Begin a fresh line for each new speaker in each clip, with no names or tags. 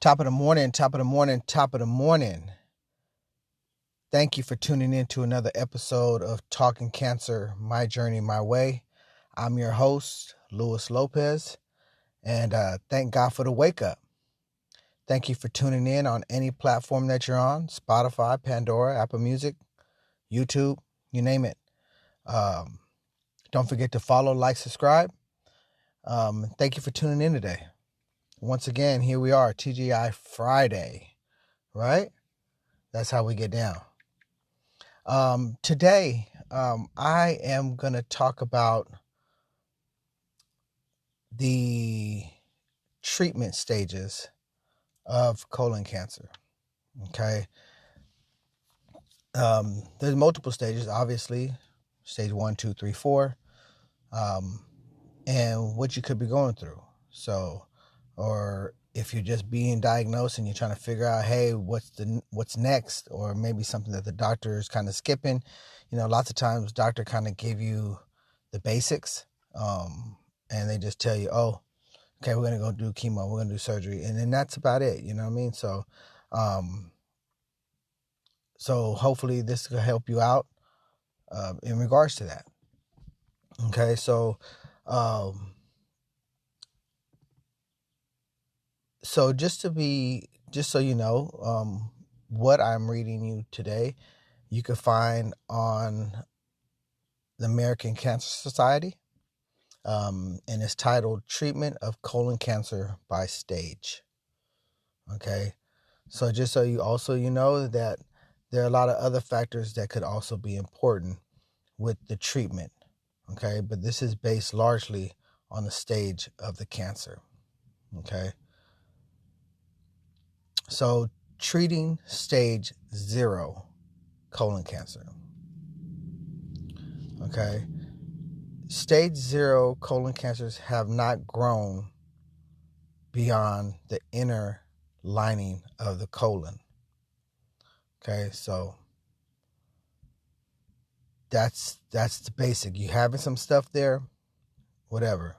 Top of the morning, top of the morning, top of the morning. Thank you for tuning in to another episode of Talking Cancer, My Journey, My Way. I'm your host, Luis Lopez, and thank God for the wake up. Thank you for tuning in on any platform that you're on, Spotify, Pandora, Apple Music, YouTube, you name it. Don't forget to follow, like, subscribe. Thank you for tuning in today. Once again, here we are, TGI Friday, right? That's how we get down. Today, I am going to talk about the treatment stages of colon cancer. Okay. There's multiple stages, obviously, stage 1, 2, 3, 4, and what you could be going through. So, or if you're just being diagnosed and you're trying to figure out, hey, what's next, or maybe something that the doctor is kind of skipping. Lots of times doctor kind of give you the basics, and they just tell you, oh, okay, we're going to go do chemo, we're going to do surgery, and then that's about it. You know what I mean? So hopefully this will help you out in regards to that. Okay, so just so you know, what I'm reading you today, you can find on the American Cancer Society, and it's titled Treatment of Colon Cancer by Stage. Okay, so just so you know that there are a lot of other factors that could also be important with the treatment. Okay, but this is based largely on the stage of the cancer. Okay, so treating stage 0 colon cancer. Okay, stage 0 colon cancers have not grown beyond the inner lining of the colon. Okay, so that's the basic. You having some stuff there, whatever.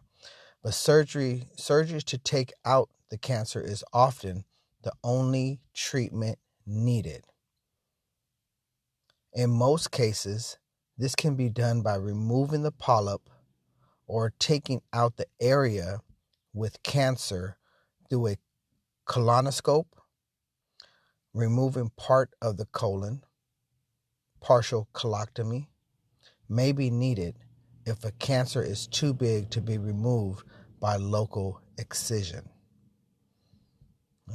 But surgery to take out the cancer is often the only treatment needed. In most cases, this can be done by removing the polyp or taking out the area with cancer through a colonoscope, removing part of the colon. Partial colectomy may be needed if a cancer is too big to be removed by local excision.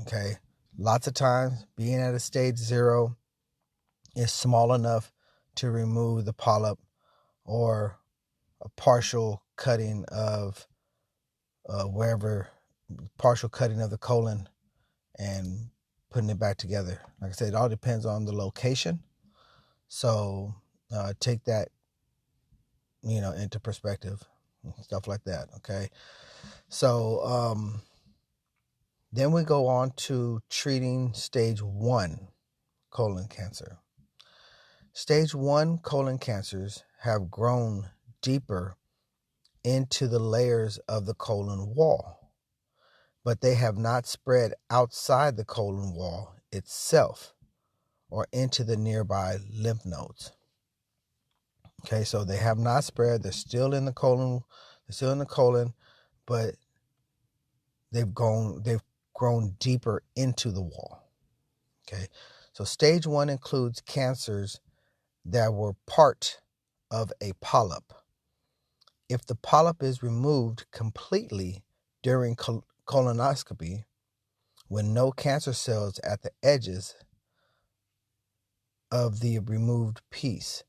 Okay, lots of times being at a stage 0 is small enough to remove the polyp or a partial cutting of partial cutting of the colon and putting it back together. Like I said, it all depends on the location. So take that, into perspective, stuff like that. Okay. So then we go on to treating stage 1 colon cancer. Stage 1 colon cancers have grown deeper into the layers of the colon wall, but they have not spread outside the colon wall itself or into the nearby lymph nodes. Okay, so they have not spread. They're still in the colon. But they've grown deeper into the wall. Okay, so stage 1 includes cancers that were part of a polyp. If the polyp is removed completely during colonoscopy, with no cancer cells at the edges of the removed piece,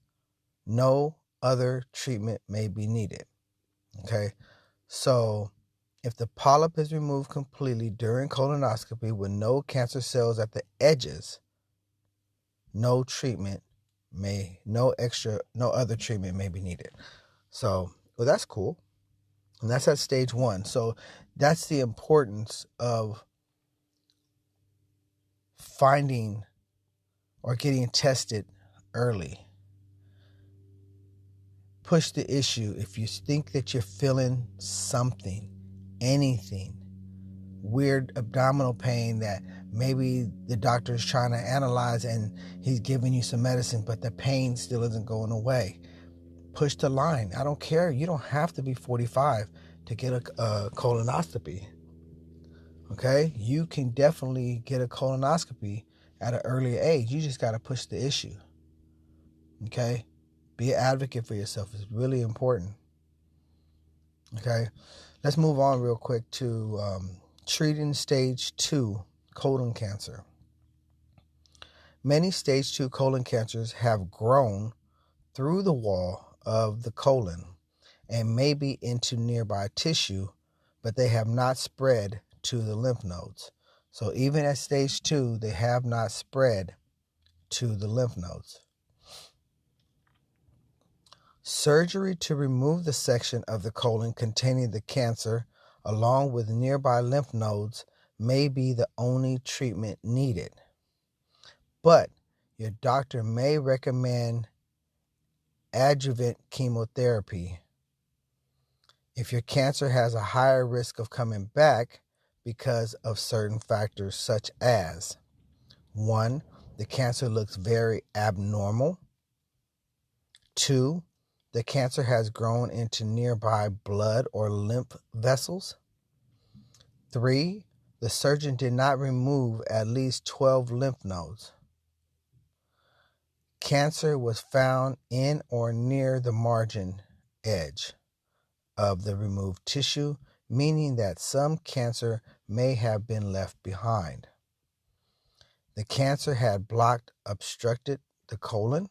no other treatment may be needed. Okay, so if the polyp is removed completely during colonoscopy with no cancer cells at the edges, no other treatment may be needed. So, well, that's cool. And that's at stage 1. So that's the importance of finding or getting tested early. Push the issue. If you think that you're feeling something, anything, weird abdominal pain that maybe the doctor is trying to analyze and he's giving you some medicine, but the pain still isn't going away. Push the line. I don't care. You don't have to be 45 to get a colonoscopy. Okay? You can definitely get a colonoscopy at an earlier age. You just got to push the issue. Okay? Be an advocate for yourself. It's really important. Okay? Let's move on real quick to treating stage 2 colon cancer. Many stage 2 colon cancers have grown through the wall of the colon and maybe into nearby tissue, but they have not spread to the lymph nodes. So even at stage 2, they have not spread to the lymph nodes. Surgery to remove the section of the colon containing the cancer along with nearby lymph nodes may be the only treatment needed. But your doctor may recommend adjuvant chemotherapy if your cancer has a higher risk of coming back because of certain factors such as 1. The cancer looks very abnormal. 2. The cancer has grown into nearby blood or lymph vessels. 3. The surgeon did not remove at least 12 lymph nodes. Cancer was found in or near the margin edge of the removed tissue, meaning that some cancer may have been left behind. The cancer had obstructed the colon.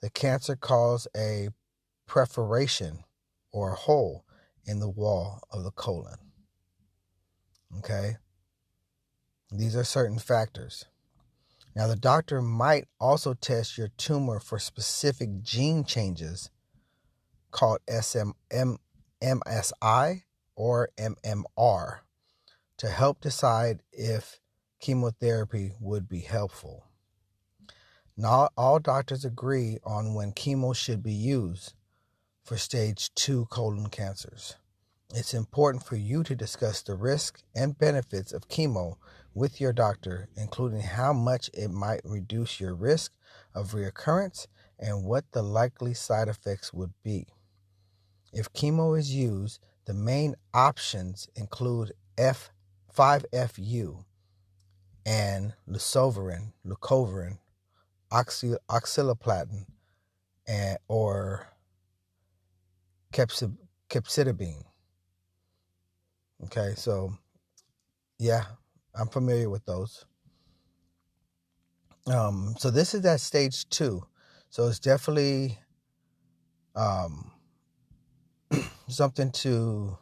The cancer caused a perforation or a hole in the wall of the colon. Okay? These are certain factors. Now, the doctor might also test your tumor for specific gene changes called MSI or MMR to help decide if chemotherapy would be helpful. Not all doctors agree on when chemo should be used for stage 2 colon cancers. It's important for you to discuss the risks and benefits of chemo with your doctor, including how much it might reduce your risk of recurrence and what the likely side effects would be. If chemo is used, the main options include 5-FU and leucovorin, oxaliplatin, or capecitabine. Okay, so yeah, I'm familiar with those. So this is at stage 2. So it's definitely something to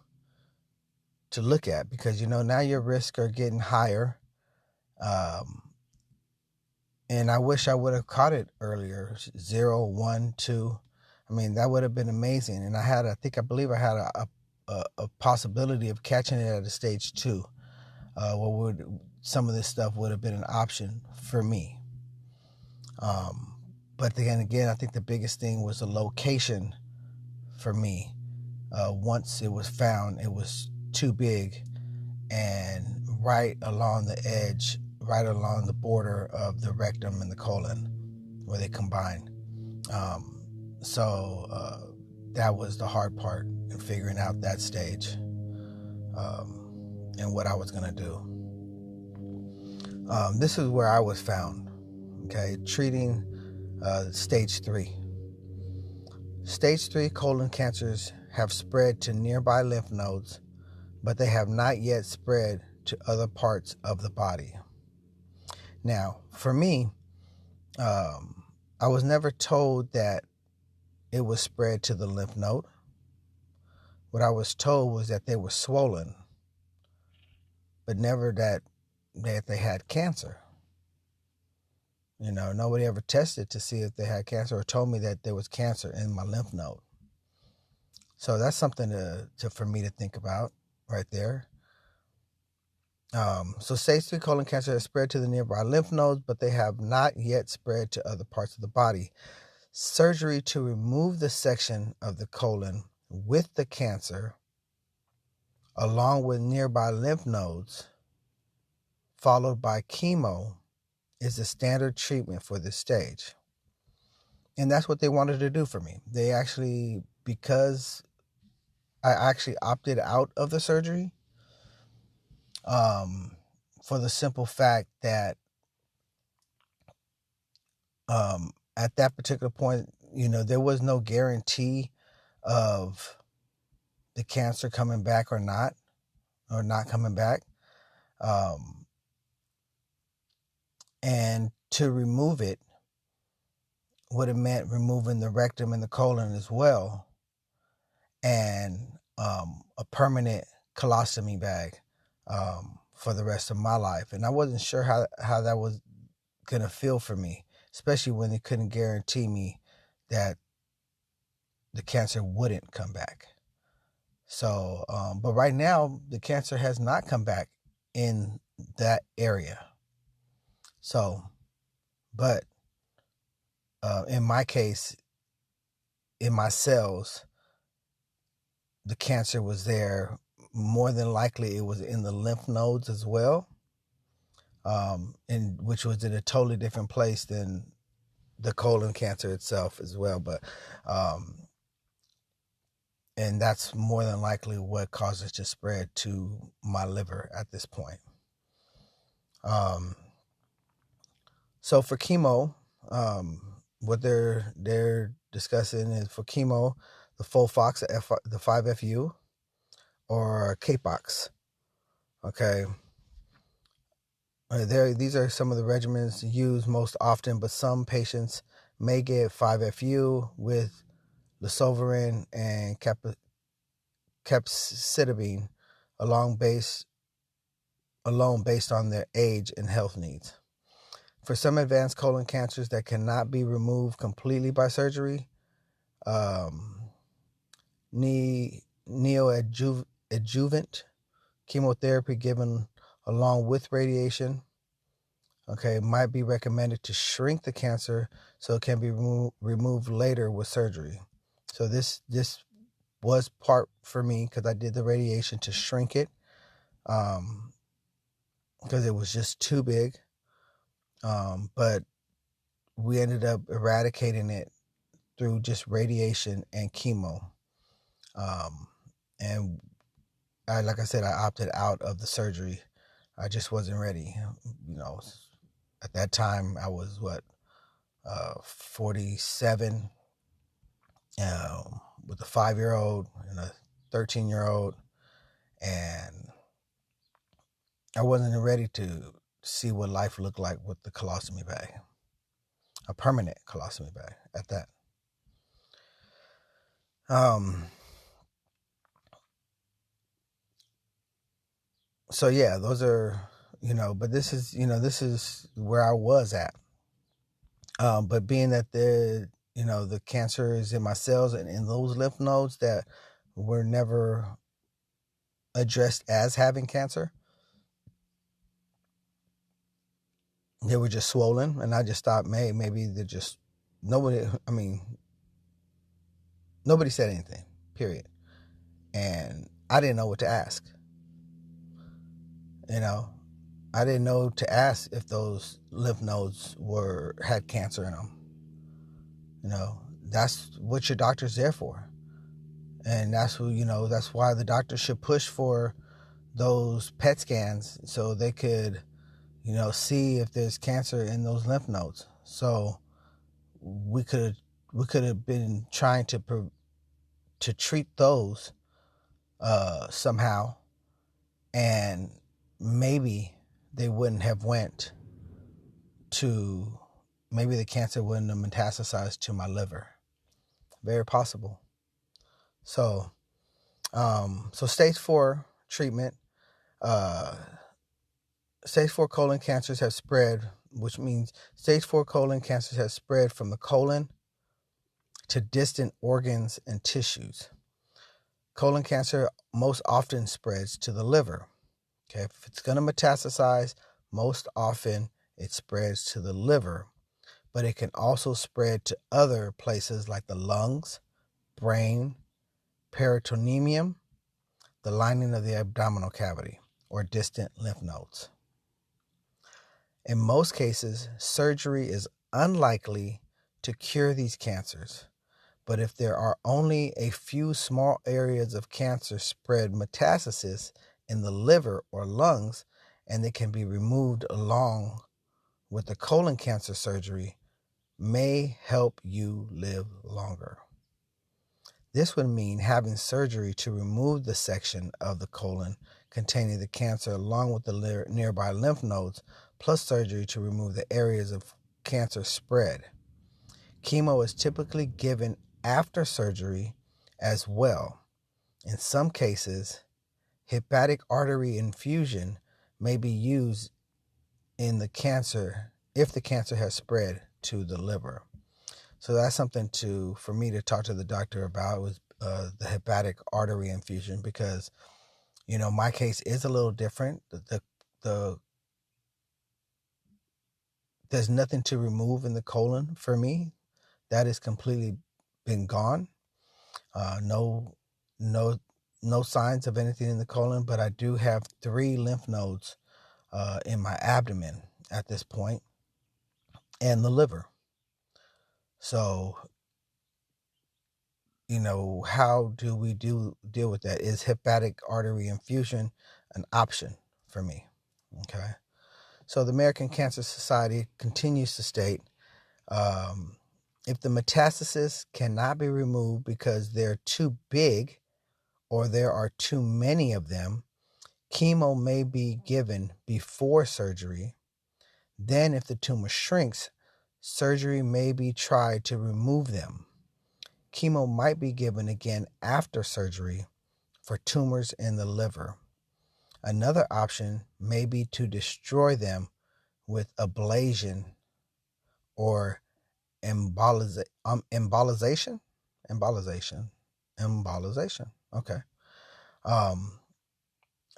look at because, now your risks are getting higher. And I wish I would have caught it earlier, 0, 1, 2. I mean, that would have been amazing. And I believe I had a possibility of catching it at a stage 2. Some of this stuff would have been an option for me. But then again, I think the biggest thing was the location for me. Once it was found, it was too big and right along the edge, right along the border of the rectum and the colon where they combine. So that was the hard part in figuring out that stage and what I was going to do. This is where I was found, okay, treating stage 3. Stage 3 colon cancers have spread to nearby lymph nodes, but they have not yet spread to other parts of the body. Now, for me, I was never told that it was spread to the lymph node. What I was told was that they were swollen, but never that they had cancer. Nobody ever tested to see if they had cancer or told me that there was cancer in my lymph node. So that's something for me to think about right there. So stage 3 colon cancer has spread to the nearby lymph nodes, but they have not yet spread to other parts of the body. Surgery to remove the section of the colon with the cancer, along with nearby lymph nodes, followed by chemo, is the standard treatment for this stage. And that's what they wanted to do for me. They actually, because I actually opted out of the surgery, for the simple fact that at that particular point, there was no guarantee of the cancer coming back or not coming back. And to remove it would have meant removing the rectum and the colon as well, and a permanent colostomy bag for the rest of my life. And I wasn't sure how that was going to feel for me, especially when they couldn't guarantee me that the cancer wouldn't come back. So, but right now, the cancer has not come back in that area. So, but in my case, in my cells, the cancer was there. More than likely, it was in the lymph nodes as well, and which was in a totally different place than the colon cancer itself as well. But and that's more than likely what causes to spread to my liver at this point. So for chemo, what they're discussing is for chemo, the FOLFOX, the 5-FU, or Capox. Okay. These are some of the regimens used most often, but some patients may get 5-FU with Lasoverin and capecitabine alone based on their age and health needs. For some advanced colon cancers that cannot be removed completely by surgery, neoadjuvant chemotherapy given along with radiation, might be recommended to shrink the cancer so it can be removed later with surgery. So this was part for me because I did the radiation to shrink it because it was just too big. But we ended up eradicating it through just radiation and chemo. And like I said, I opted out of the surgery. I just wasn't ready. At that time I was 47, with a 5-year-old and a 13-year-old, and I wasn't ready to see what life looked like with the colostomy bag, a permanent colostomy bag at that. So yeah, those are, but this is where I was at. But being that the cancer is in my cells and in those lymph nodes that were never addressed as having cancer, they were just swollen, and I just thought, maybe they're just nobody said anything, period. And I didn't know what to ask. I didn't know to ask if those lymph nodes had cancer in them. That's what your doctor's there for. And that's why the doctor should push for those PET scans so they could, see if there's cancer in those lymph nodes. So we could have been trying to treat those somehow, and maybe they wouldn't have maybe the cancer wouldn't have metastasized to my liver. Very possible. So stage 4 treatment, stage 4 colon cancers have spread, which means stage 4 colon cancers have spread from the colon to distant organs and tissues. Colon cancer most often spreads to the liver. Okay, if it's going to metastasize, most often it spreads to the liver, but it can also spread to other places like the lungs, brain, peritoneum, the lining of the abdominal cavity, or distant lymph nodes. In most cases, surgery is unlikely to cure these cancers, but if there are only a few small areas of cancer spread metastasis in the liver or lungs, and they can be removed along with the colon cancer surgery, may help you live longer. This would mean having surgery to remove the section of the colon containing the cancer along with the nearby lymph nodes, plus surgery to remove the areas of cancer spread. Chemo is typically given after surgery as well. In some cases, hepatic artery infusion may be used in the cancer if the cancer has spread to the liver. So that's something for me to talk to the doctor about, was the hepatic artery infusion, because my case is a little different. There's nothing to remove in the colon for me. That has completely been gone. No signs of anything in the colon, but I do have 3 lymph nodes in my abdomen at this point, and the liver. So, how do we deal with that? Is hepatic artery infusion an option for me? Okay. So the American Cancer Society continues to state, if the metastases cannot be removed because they're too big or there are too many of them, chemo may be given before surgery. Then, if the tumor shrinks, surgery may be tried to remove them. Chemo might be given again after surgery for tumors in the liver. Another option may be to destroy them with ablation or embolization. Okay.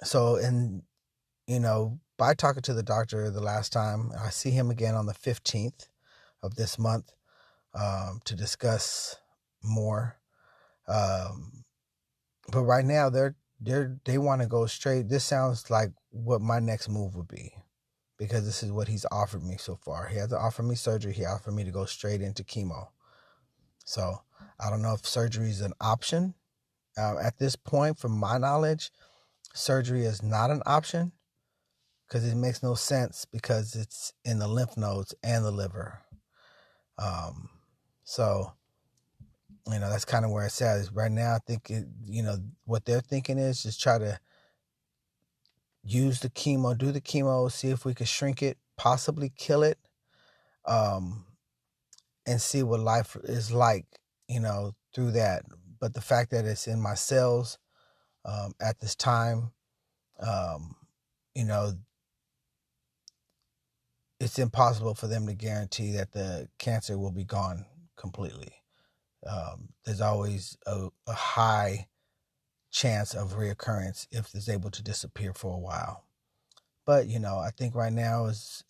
So, by talking to the doctor the last time, I see him again on the 15th of this month to discuss more. But right now they want to go straight. This sounds like what my next move would be, because this is what he's offered me so far. He hasn't offered me surgery. He offered me to go straight into chemo. So I don't know if surgery is an option. At this point, from my knowledge, surgery is not an option, because it makes no sense, because it's in the lymph nodes and the liver. So, that's kind of where it's at. Right now, I think, what they're thinking is just try to use the chemo, do the chemo, see if we could shrink it, possibly kill it, and see what life is like, through that. But the fact that it's in my cells at this time, it's impossible for them to guarantee that the cancer will be gone completely. There's always a high chance of reoccurrence if it's able to disappear for a while. But, I think right now is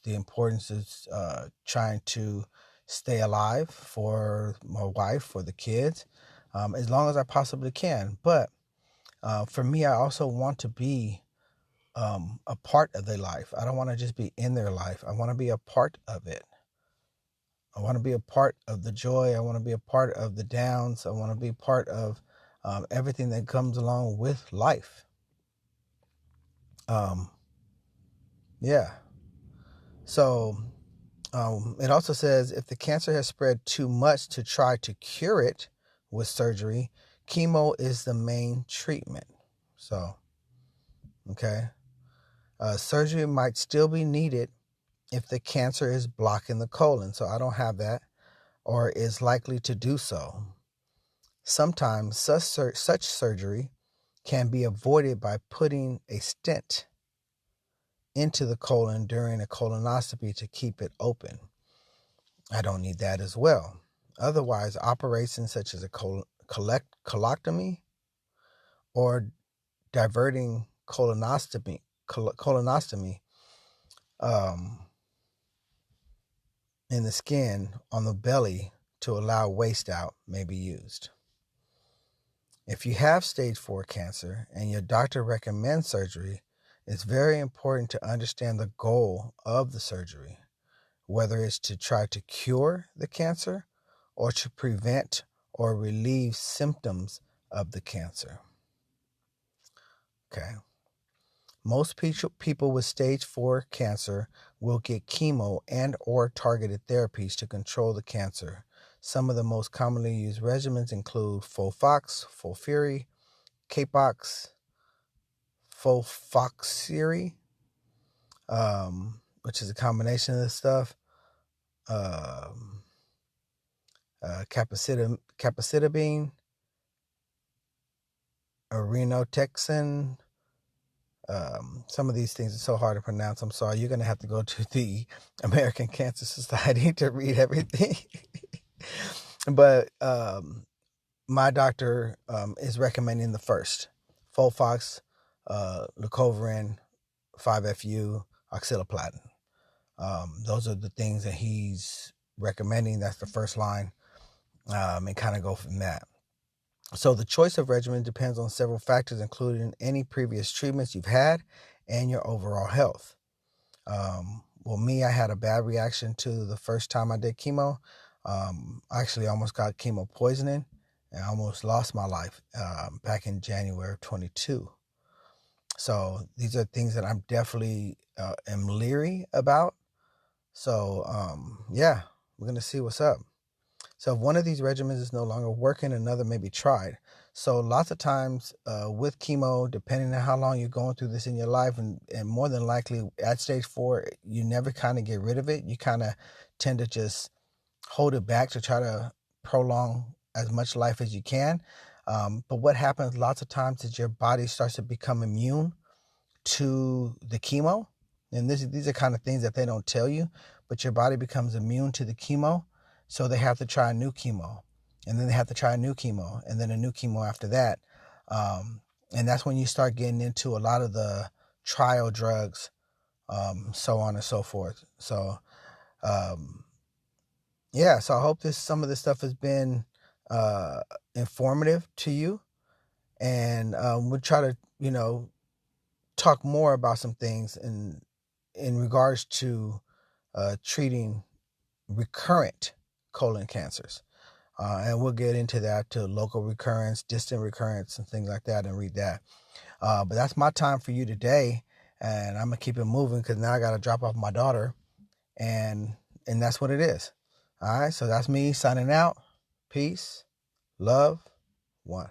the importance is trying to stay alive for my wife, for the kids, as long as I possibly can. But for me, I also want to be a part of their life. I don't want to just be in their life. I want to be a part of it. I want to be a part of the joy. I want to be a part of the downs. I want to be part of everything that comes along with life. Yeah. So it also says, if the cancer has spread too much to try to cure it with surgery, chemo is the main treatment. So, okay. Surgery might still be needed if the cancer is blocking the colon. So I don't have that, or is likely to do so. Sometimes such surgery can be avoided by putting a stent into the colon during a colonoscopy to keep it open. I don't need that as well. Otherwise, operations such as a colectomy or diverting colonoscopy in the skin on the belly to allow waste out may be used. If you have stage 4 cancer and your doctor recommends surgery, it's very important to understand the goal of the surgery, whether it's to try to cure the cancer or to prevent or relieve symptoms of the cancer. Okay. Most people with stage 4 cancer will get chemo and or targeted therapies to control the cancer. Some of the most commonly used regimens include FOLFOX, FOLFIRI, CAPOX, FOLFOXIRI, which is a combination of this stuff, capecitabine, irinotecan. Some of these things are so hard to pronounce. I'm sorry. You're going to have to go to the American Cancer Society to read everything. But my doctor is recommending the first: FOLFOX, leucovorin, 5-FU, oxaliplatin. Those are the things that he's recommending. That's the first line, and kind of go from that. So the choice of regimen depends on several factors, including any previous treatments you've had and your overall health. Me, I had a bad reaction to the first time I did chemo. I actually almost got chemo poisoning and I almost lost my life back in January of 22. So these are things that I'm definitely am leery about. So yeah, we're going to see what's up. So if one of these regimens is no longer working, another may be tried. So lots of times with chemo, depending on how long you're going through this in your life, and more than likely at stage 4, you never kind of get rid of it. You kind of tend to just hold it back to try to prolong as much life as you can. But what happens lots of times is your body starts to become immune to the chemo. And these are kind of things that they don't tell you, but your body becomes immune to the chemo. So they have to try a new chemo, and then they have to try a new chemo, and then a new chemo after that. And that's when you start getting into a lot of the trial drugs, so on and so forth. So, yeah, so I hope some of this stuff has been informative to you. And we'll try to, talk more about some things in regards to treating recurrent colon cancers. And we'll get into that, to local recurrence, distant recurrence, and things like that, and read that. But that's my time for you today. And I'm going to keep it moving because now I got to drop off my daughter. And that's what it is. All right. So that's me signing out. Peace, love, one.